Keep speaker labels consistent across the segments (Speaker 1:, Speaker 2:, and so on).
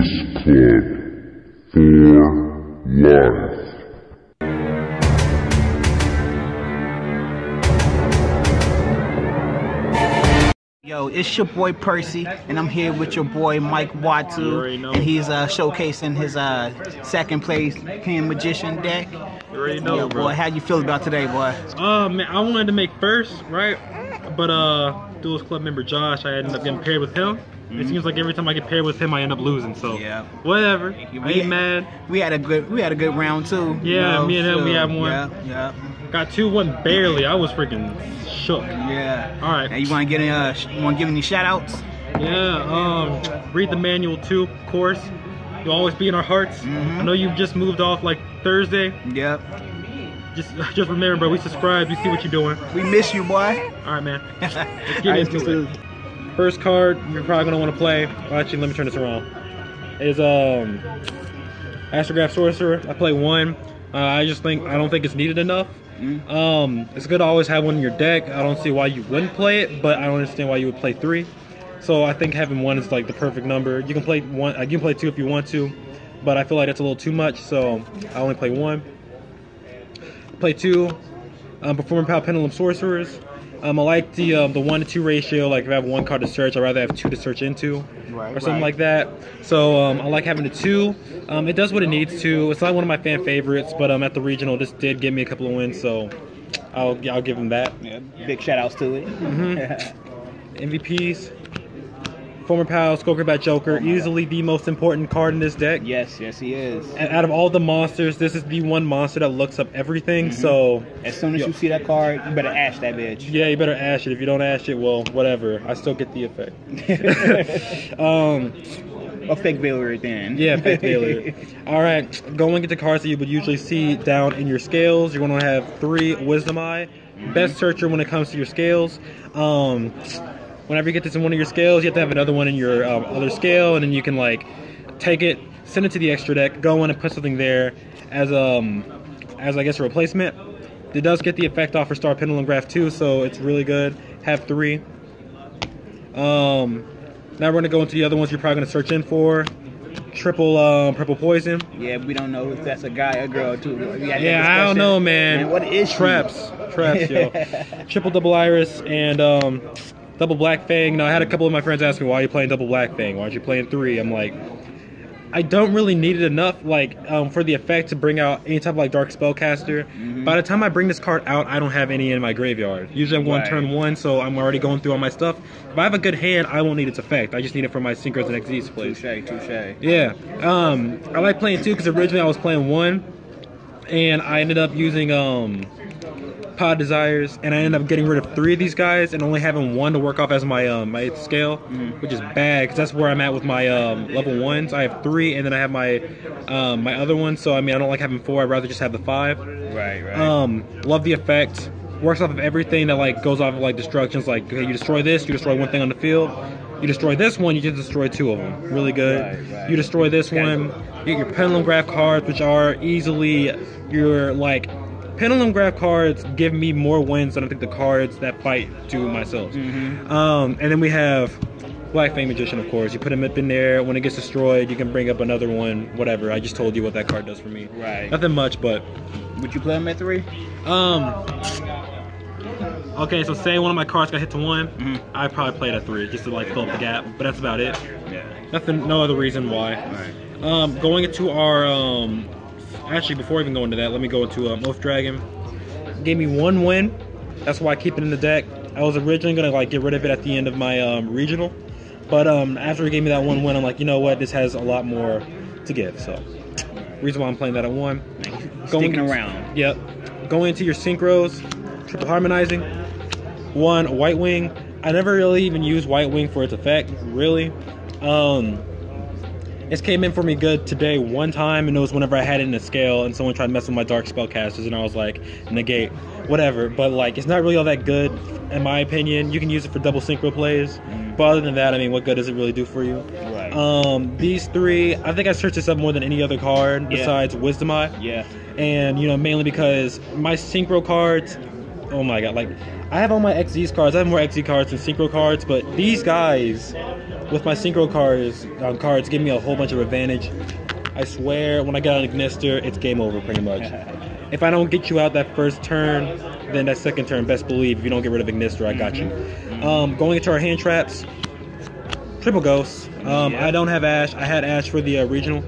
Speaker 1: Club for life.
Speaker 2: Yo, it's your boy Percy, and I'm here with your boy Mike Watu, and he's showcasing his second place King Magician deck.
Speaker 3: You already know,
Speaker 2: yo, boy, how you feel about today, boy?
Speaker 3: Man, I wanted to make first, right? But Duels Club member Josh, I ended up getting paired with him. It seems like every time I get paired with him, I end up losing. So
Speaker 2: yeah,
Speaker 3: whatever. I ain't mad.
Speaker 2: We had a good round too.
Speaker 3: Yeah, me and him, we had one.
Speaker 2: Yeah.
Speaker 3: Got 2-1 barely. I was freaking shook.
Speaker 2: Yeah.
Speaker 3: All right.
Speaker 2: Now you want to get you want to give any shout outs?
Speaker 3: Yeah. Read the manual too, of course. You'll always be in our hearts. I know you just moved off like Thursday.
Speaker 2: Yep.
Speaker 3: Just remember, bro. We subscribe. You see what you're doing.
Speaker 2: We miss you, boy.
Speaker 3: All right, man. Let's get into it. First card you're probably gonna want to play. Well, actually, let me turn this around. Is Astrograph Sorcerer. I play one. I don't think it's needed enough. It's good to always have one in your deck. I don't see why you wouldn't play it, but I don't understand why you would play 3. So I think having 1 is like the perfect number. You can play 1. You can play 2 if you want to, but I feel like that's a little too much. So I only play 1. Play 2. Performing Power Pendulum Sorcerers. I like the 1-to-2 ratio. Like if I have 1 card to search, I'd rather have 2 to search into, or something like that. So I like having the 2. It does what it needs to. It's not one of my fan favorites, but at the regional, this did give me a couple of wins, so I'll give him that.
Speaker 2: Yeah, big shout outs to it.
Speaker 3: MVPs. Former pal, Skullcrabat Joker, easily the most important card in this deck.
Speaker 2: Yes, he is.
Speaker 3: And out of all the monsters, this is the one monster that looks up everything, so...
Speaker 2: As soon as you see that card, you better ash that bitch.
Speaker 3: Yeah, you better ash it. If you don't ash it, well, whatever. I still get the effect.
Speaker 2: A fake failure then.
Speaker 3: Yeah, fake failure. Alright, going into cards that you would usually see down in your scales, you're going to have 3 Wisdom Eye. Best searcher when it comes to your scales. Whenever you get this in one of your scales, you have to have another one in your other scale, and then you can like take it, send it to the extra deck, go in and put something there as I guess a replacement. It does get the effect off for Star Pendulum Graph too, so it's really good. Have 3. Now we're gonna go into the other ones you're probably gonna search in for. Triple Purple Poison.
Speaker 2: Yeah, we don't know if that's a guy or girl too.
Speaker 3: Yeah, I don't know, man.
Speaker 2: What is
Speaker 3: traps, yo. Triple Double Iris and Double Black Fang. Now, I had a couple of my friends ask me, why are you playing Double Black Fang? Why aren't you playing 3? I'm like, I don't really need it enough, like, for the effect to bring out any type of, like, Dark Spellcaster. By the time I bring this card out, I don't have any in my graveyard. Usually I'm going turn 1, so I'm already going through all my stuff. If I have a good hand, I won't need its effect. I just need it for my Synchros and XZs plays.
Speaker 2: Touche.
Speaker 3: Yeah. I like playing 2 because originally I was playing 1, and I ended up using, Pod Desires, and I ended up getting rid of 3 of these guys and only having 1 to work off as my my 8th scale, which is bad because that's where I'm at with my level 1s. I have 3, and then I have my my other one. So I mean, I don't like having 4. I'd rather just have the 5.
Speaker 2: Right.
Speaker 3: Love the effect. Works off of everything that like goes off of like destructions. Like, okay, you destroy this, you destroy 1 thing on the field. You destroy this one, you just destroy 2 of them. Really good.
Speaker 2: Right.
Speaker 3: You destroy this one, you get your Pendulum Graph cards, which are easily your like. Pendulum Graph cards give me more wins than I think the cards that fight do myself. And then we have Black Fang Magician, of course. You put him up in there. When it gets destroyed, you can bring up another one. Whatever. I just told you what that card does for me.
Speaker 2: Right.
Speaker 3: Nothing much, but.
Speaker 2: Would you play him at 3?
Speaker 3: Okay, so say one of my cards got hit to 1, I'd probably play it at 3 just to like fill up the gap. But that's about it.
Speaker 2: Yeah.
Speaker 3: Nothing. No other reason why.
Speaker 2: Right.
Speaker 3: Going into our actually, before even going to that, let me go into Oath Dragon. Gave me 1 win. That's why I keep it in the deck. I was originally gonna like get rid of it at the end of my regional, but after it gave me that 1 win, I'm like, you know what? This has a lot more to give. So, reason why I'm playing that at 1.
Speaker 2: Sticking around.
Speaker 3: Yep. Going into your Synchros, Triple Harmonizing. 1 White Wing. I never really even used White Wing for its effect, really. It came in for me good today 1 time, and it was whenever I had it in a scale and someone tried to mess with my Dark Spellcasters, and I was like, negate, whatever. But like, it's not really all that good, in my opinion. You can use it for double Synchro plays, but other than that, I mean, what good does it really do for you?
Speaker 2: Right.
Speaker 3: These 3, I think I searched this up more than any other card besides Wisdom Eye.
Speaker 2: Yeah.
Speaker 3: And, you know, mainly because my Synchro cards, oh my god, like I have all my XZ's cards. I have more XZ cards than Synchro cards, but these guys with my Synchro cards give me a whole bunch of advantage. I swear, when I get on Ignister, it's game over pretty much. If I don't get you out that first turn, then that second turn, best believe, if you don't get rid of Ignister, I got you. Going into our hand traps, triple ghosts. I don't have Ash. I had Ash for the regional,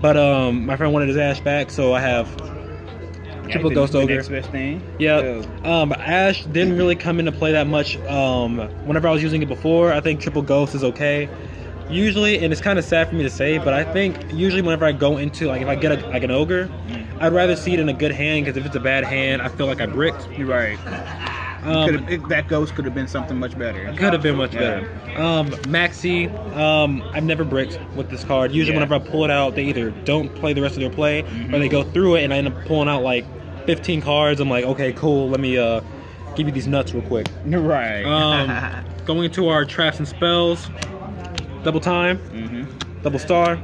Speaker 3: but my friend wanted his Ash back, so I have triple ghost ogre.
Speaker 2: Next best thing.
Speaker 3: Yeah. Ash didn't really come into play that much. Whenever I was using it before, I think triple ghost is okay. Usually, and it's kind of sad for me to say, but I think usually whenever I go into, like, if I get like an ogre, I'd rather see it in a good hand, because if it's a bad hand, I feel like I bricked.
Speaker 2: You're right. That ghost could have been something much better.
Speaker 3: Could have been much better. Maxi, I've never bricked with this card. Usually whenever I pull it out, they either don't play the rest of their play, or they go through it, and I end up pulling out like 15 cards. I'm like, okay, cool, let me give you these nuts real quick.
Speaker 2: Right.
Speaker 3: Going into our traps and spells. Double time, double star,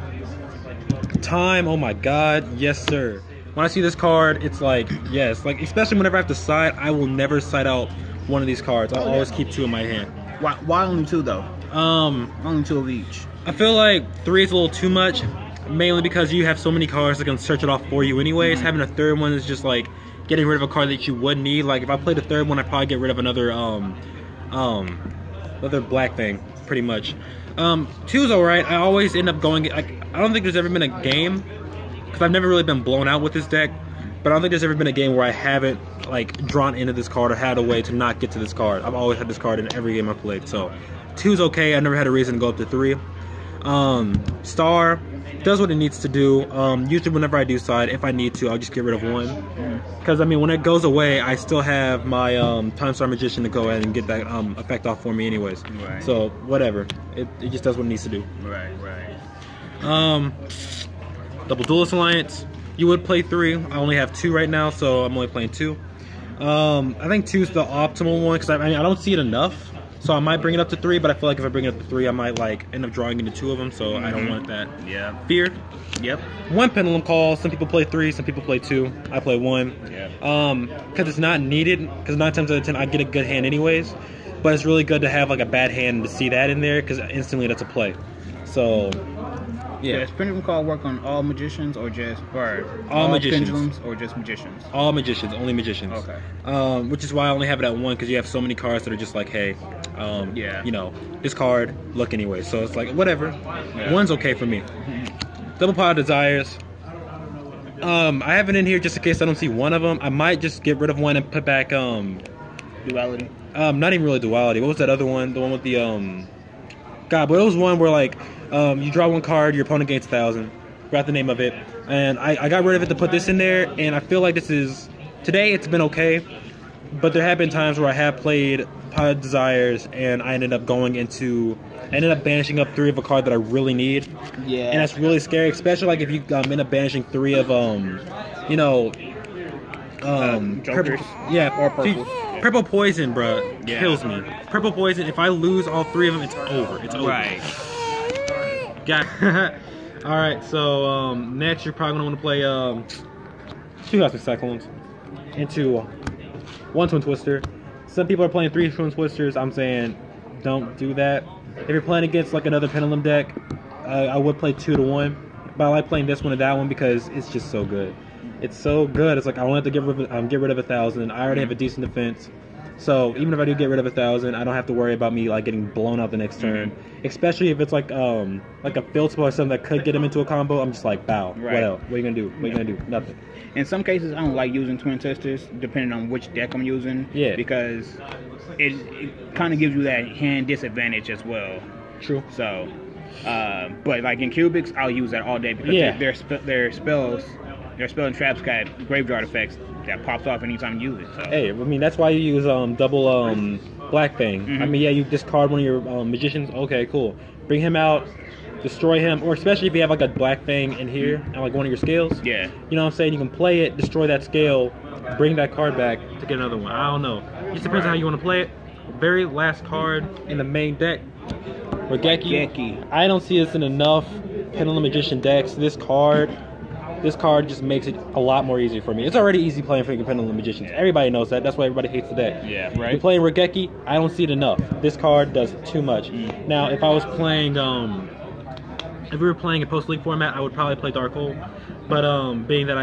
Speaker 3: time, oh my god, yes sir. When I see this card, it's like, yes, like, especially whenever I have to side, I will never side out one of these cards. I'll always keep 2 in my hand.
Speaker 2: Why only 2 though? Only 2 of each.
Speaker 3: I feel like 3 is a little too much, mainly because you have so many cards that can search it off for you anyways. Having a third one is just like getting rid of a card that you would need. Like, if I played a third one, I'd probably get rid of another black thing, pretty much. 2's alright. I always end up going, like, I don't think there's ever been a game, because I've never really been blown out with this deck, but I don't think there's ever been a game where I haven't, like, drawn into this card or had a way to not get to this card. I've always had this card in every game I've played, so 2's okay. I never had a reason to go up to 3. Star does what it needs to do. Usually whenever I do side, if I need to, I'll just get rid of 1. Because, I mean, when it goes away, I still have my Time Star Magician to go ahead and get that effect off for me anyways. Right. So, whatever. It just does what it needs to do.
Speaker 2: Right.
Speaker 3: Double Duelist Alliance. You would play 3. I only have 2 right now, so I'm only playing 2. I think 2's the optimal one, because I mean, I don't see it enough. So I might bring it up to 3, but I feel like if I bring it up to 3, I might like end up drawing into 2 of them. So I don't want that.
Speaker 2: Yeah.
Speaker 3: Fear.
Speaker 2: Yep.
Speaker 3: 1 Pendulum Call. Some people play 3, some people play 2. I play 1. Yeah. Because it's not needed. Because 9 times out of 10, I get a good hand anyways. But it's really good to have like a bad hand to see that in there, because instantly that's a play. So. Yeah.
Speaker 2: Does Pendulum Call work on all magicians or just
Speaker 3: all magicians?
Speaker 2: Pendulums or just magicians?
Speaker 3: All magicians, only magicians.
Speaker 2: Okay.
Speaker 3: Which is why I only have it at 1, because you have so many cards that are just like, hey, you know, this card, look anyway. So it's like, whatever. Yeah. 1's okay for me. Double Pile of Desires. I have it in here just in case I don't see one of them. I might just get rid of 1 and put back
Speaker 2: Duality.
Speaker 3: Not even really Duality. What was that other one? The one with the God, but it was one where like you draw 1 card, your opponent gains 1,000. Forgot the name of it, and I got rid of it to put this in there. And I feel like this is today. It's been okay, but there have been times where I have played Pile of Desires, and I ended up banishing up 3 of a card that I really need.
Speaker 2: Yeah,
Speaker 3: and that's really scary, especially like if you end up banishing 3 of you know,
Speaker 2: Jokers.
Speaker 3: Or
Speaker 2: purple.
Speaker 3: Purple Poison, bro, kills me. Purple Poison, if I lose all 3 of them, it's over. It's over.
Speaker 2: Right.
Speaker 3: Got. All right. So next, you're probably gonna want to play 2 Cosmic Cyclones into 1 Twin Twister. Some people are playing 3 Twin Twisters. I'm saying, don't do that. If you're playing against like another Pendulum deck, I would play 2 to 1. But I like playing this one to that one because it's just so good. It's so good. It's like I don't have to get rid of 1,000. I already have a decent defense, so even if I do get rid of 1,000, I don't have to worry about me like getting blown out the next turn. Especially if it's like a field spell or something that could get him into a combo. I'm just like, bow. Right. What else? What are you gonna do? What are you gonna do? Nothing.
Speaker 2: In some cases, I don't like using Twin Twisters, depending on which deck I'm using. Yeah. Because it kind of gives you that hand disadvantage as well.
Speaker 3: True.
Speaker 2: So, but like in Cubics, I'll use that all day because their spells. Their spell and traps got graveyard effects that pops off anytime you use it. So.
Speaker 3: Hey, I mean that's why you use double Black Fang. I mean, yeah, you discard one of your magicians. Okay, cool. Bring him out, destroy him, or especially if you have like a Black Fang in here and like one of your scales. Yeah. You know what I'm saying? You can play it, destroy that scale, bring that card back to get another one. I don't know. It just depends on how you want to play it. Very last card in the main deck. Regeki. I don't see this in enough Pendulum Magician decks. This card This card just makes it a lot more easier for me. It's already easy playing freaking Pendulum Magicians. Everybody knows that. That's why everybody hates the deck.
Speaker 4: Yeah, right.
Speaker 3: You're playing Regeki, I don't see it enough. This card does too much. Now, if I was playing, if we were playing a post-league format, I would probably play Darkhold. But being that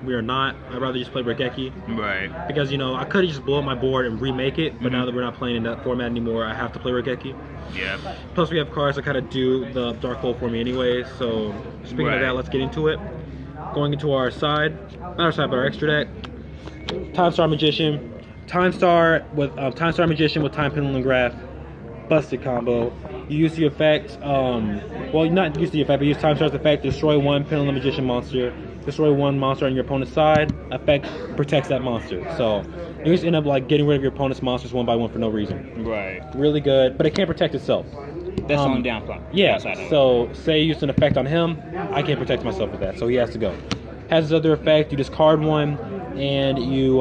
Speaker 3: we are not, I'd rather just play Regeki.
Speaker 4: Right.
Speaker 3: Because, I could just blow up my board and remake it, but now that we're not playing in that format anymore, I have to play Regeki.
Speaker 4: Yeah.
Speaker 3: Plus, we have cards that kind of do the Darkhold for me anyway. So, speaking of that, let's get into it. Going into our side, not our side, but our extra deck. Time Star Magician, Time Star Magician with Time Pendulum Graph, busted combo. You use the effect, well, not use the effect, but use Time Star's effect, destroy one Pendulum Magician monster, destroy one monster on your opponent's side, effect protects that monster. So you just end up like getting rid of your opponent's monsters one by one for no reason.
Speaker 4: Right.
Speaker 3: Really good, but it can't protect itself.
Speaker 4: That's on downside.
Speaker 3: Yeah, so say you use an effect on him, I can't protect myself with that, so he has to go. Has this other effect, you discard one, and you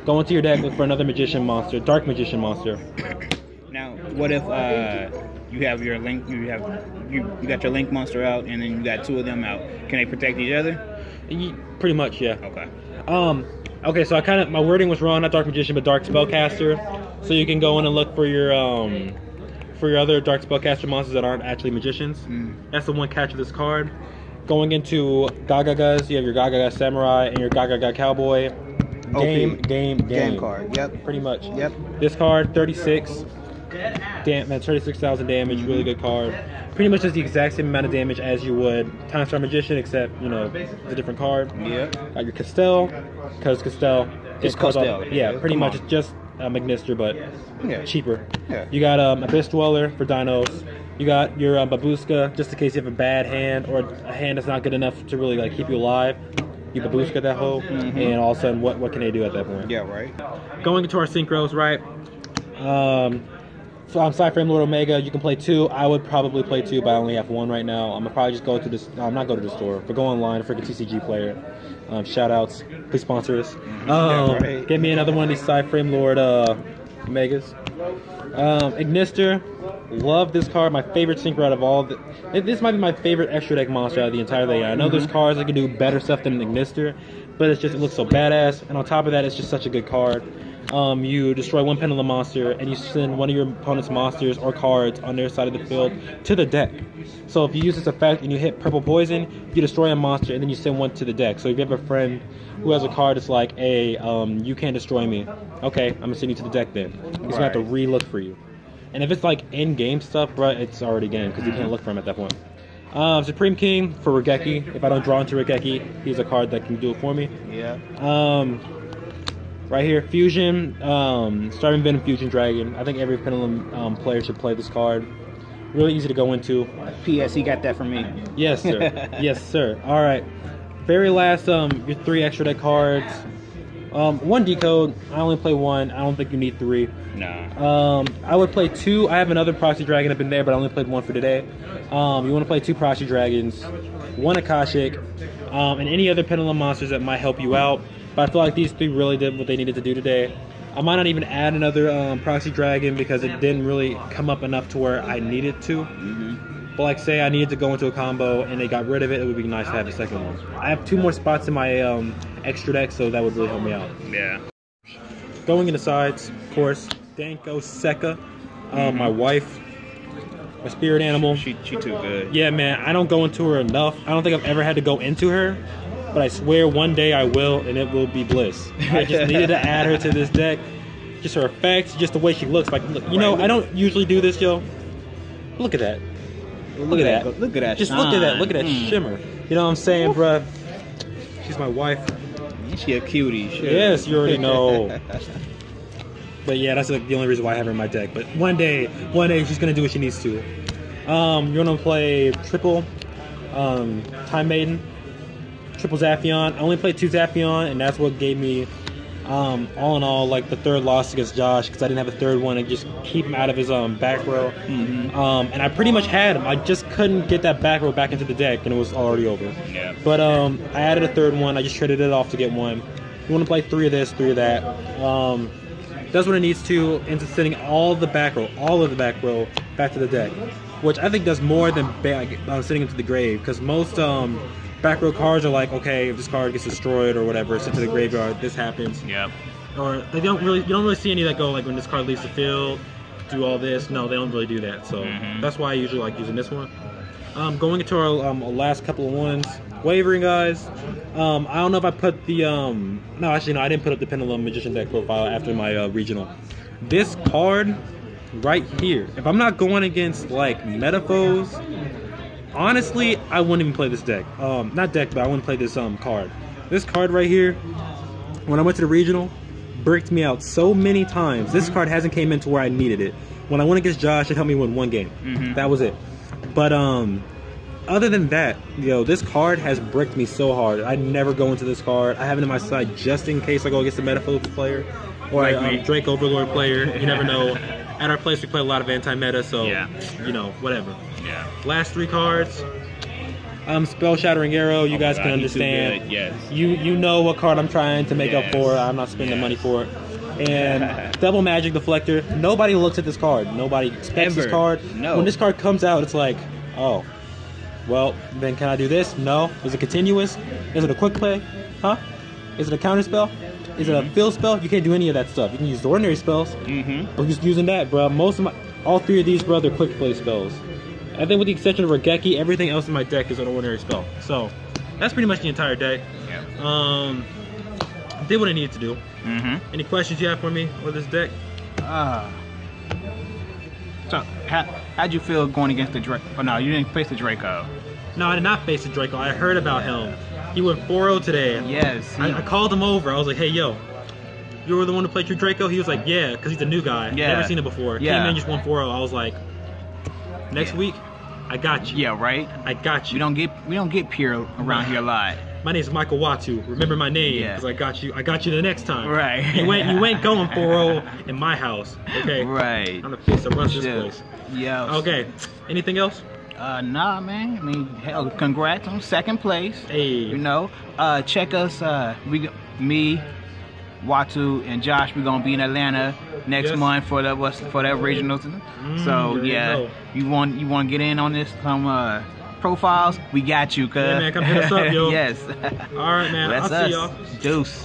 Speaker 3: go into your deck, look for another Magician monster, Dark Magician monster.
Speaker 4: Now, what if you have your link, you got your link monster out, and then you got two of them out? Can they protect each other?
Speaker 3: Pretty much, yeah.
Speaker 4: Okay.
Speaker 3: Okay, so my wording was wrong, not Dark Magician, but Dark Spellcaster. So you can go in and look for your other Dark Spellcaster monsters that aren't actually magicians. That's the one catch of this card. Going into Gagagas, you have your Gagaga Samurai and your Gagaga Cowboy. Game
Speaker 2: card. Yep.
Speaker 3: Pretty much.
Speaker 2: Yep.
Speaker 3: This card, 36. That's 36,000 damage. Really good card. Pretty much does the exact same amount of damage as you would Time Star Magician, except it's a different card.
Speaker 4: Yeah.
Speaker 3: Got your Castell, because Castell.
Speaker 4: It's Castell.
Speaker 3: Yeah, pretty much. It's just Magnister, but cheaper.
Speaker 4: Yeah.
Speaker 3: You got Abyss Dweller for dinos. You got your Babushka, just in case you have a bad hand or a hand that's not good enough to really like keep you alive. You Babushka that hoe, and all of a sudden, what can they do at that point?
Speaker 4: Yeah, right.
Speaker 3: Going into our synchros, right? So I'm Cyframe Lord Omega. You can play 2. I would probably play 2, but I only have 1 right now. I'm gonna probably just go to this. Not go to the store, but go online. Freaking TCG player. Shoutouts. Please sponsor us. Get me another one of these Cyframe Lord Omegas. Ignister. Love this card. My favorite synchro out of all. This might be my favorite extra deck monster out of the entire thing. I know there's cards that can do better stuff than Ignister, but it looks so badass. And on top of that, it's just such a good card. You destroy one Pendulum monster, and you send one of your opponent's monsters or cards on their side of the field to the deck. So if you use this effect and you hit purple poison, you destroy a monster, and then you send one to the deck. So if you have a friend who has a card that's like, hey, you can't destroy me. Okay, I'm gonna send you to the deck then. He's gonna have to re-look for you. And if it's like in-game stuff, bro, it's already game, because you can't look for him at that point. Supreme King for Regeki. If I don't draw into Regeki, he's a card that can do it for me.
Speaker 4: Yeah.
Speaker 3: Right here, Fusion, Starving Venom Fusion Dragon. I think every Pendulum player should play this card. Really easy to go into.
Speaker 4: P.S. He got that from me.
Speaker 3: Yes, sir. Yes, sir. All right. Very last, your 3 extra deck cards. 1 decode. I only play 1. I don't think you need 3.
Speaker 4: Nah.
Speaker 3: I would play 2. I have another Proxy Dragon up in there, but I only played 1 for today. You want to play 2 Proxy Dragons, 1 Akashic, and any other Pendulum monsters that might help you out. But I feel like these 3 really did what they needed to do today. I might not even add another Proxy Dragon because it didn't really come up enough to where I needed to. But like say I needed to go into a combo and they got rid of it, it would be nice to have a second one. I have 2 more spots in my extra deck, so that would really help me out.
Speaker 4: Yeah.
Speaker 3: Going into sides, of course, Danko Seka, my wife, my spirit animal.
Speaker 4: She too good.
Speaker 3: Yeah, man, I don't go into her enough. I don't think I've ever had to go into her. But I swear one day I will, and it will be bliss. I just needed to add her to this deck. Just her effects, just the way she looks. Like, look, I don't usually do this, yo. Look at that. Look at that.
Speaker 4: Look at that.
Speaker 3: Just look at that. Look at that shimmer. You know what I'm saying, bruh? She's my wife.
Speaker 4: She a cutie. Sure.
Speaker 3: Yes, you already know. But yeah, that's like the only reason why I have her in my deck. But one day she's gonna do what she needs to. You're gonna play triple Time Maiden. Triple Zaphion. I only played 2 Zaphion, and that's what gave me, all in all, like the 3rd loss against Josh, because I didn't have a 3rd one and just keep him out of his back row. And I pretty much had him. I just couldn't get that back row back into the deck, and it was already over.
Speaker 4: Yeah.
Speaker 3: But I added a 3rd one. I just traded it off to get 1. You want to play 3 of this, 3 of that. Does what it needs to, into sending all of the back row back to the deck, which I think does more than sending it to the grave, because most back row cards are like, okay, if this card gets destroyed or whatever, sent to the graveyard, this happens.
Speaker 4: Yep.
Speaker 3: Or you don't really see any that go like when this card leaves the field, do all this. No, they don't really do that. So that's why I usually like using this one. Going into our last couple of ones, wavering guys. I don't know if I put the no, actually no, I didn't put up the Pendulum Magician deck profile after my regional. This card right here, if I'm not going against like metaphors, honestly, I wouldn't even play this deck. Not deck, but I wouldn't play this card. This card right here, when I went to the regional, bricked me out so many times. This card hasn't came into where I needed it. When I went against Josh, it helped me win one game. That was it. But other than that, yo, this card has bricked me so hard. I never go into this card. I have it in my side just in case I go against a metaphor player or a Drake Overlord player. You never know. At our place, we play a lot of anti-meta, so you know, whatever. Yeah. Last 3 cards. Spell Shattering Arrow. You guys can understand. Yes. You know what card I'm trying to make up for. I'm not spending money for it. And Double Magic Deflector. Nobody looks at this card. Nobody expects this card. No. When this card comes out, it's like, oh, well, then can I do this? No. Is it continuous? Is it a quick play? Huh? Is it a counter spell? Is it a fill spell? You can't do any of that stuff. You can use the ordinary spells. But just using that, bro. All 3 of these, bro, they're quick play spells. I think with the exception of Regeki, everything else in my deck is an ordinary spell. So that's pretty much the entire day. Did what I needed to do. Any questions you have for me with this deck?
Speaker 4: So how'd you feel going against the Draco? Oh no, you didn't face the Draco.
Speaker 3: No, I did not face the Draco. I heard about him. He went 4-0 today.
Speaker 4: Yes.
Speaker 3: I called him over. I was like, hey, yo, you were the one who played your Draco? He was like, yeah, because he's a new guy. Never seen it before. Came in and just won 4-0. I was like, next week, I got you.
Speaker 4: Yeah, right?
Speaker 3: I got you.
Speaker 4: We don't get pure around here a lot.
Speaker 3: My name's Michael Watu. Remember my name, because I got you. I got you the next time.
Speaker 4: Right.
Speaker 3: You ain't going 4-0 in my house. Okay.
Speaker 4: Right.
Speaker 3: I'm the face that runs this place.
Speaker 4: Yeah.
Speaker 3: Okay. Anything else?
Speaker 4: Nah, man. I mean, hell, congrats on 2nd place.
Speaker 3: Hey.
Speaker 4: You know, check us. Me, Watu, and Josh. We're gonna be in Atlanta next month for that regionals. So yeah, you want to get in on this? Some profiles. We got you, cuz.
Speaker 3: Yeah, man, come hit us up, yo.
Speaker 4: Yes.
Speaker 3: All right, man. I'll see y'all.
Speaker 4: Deuce.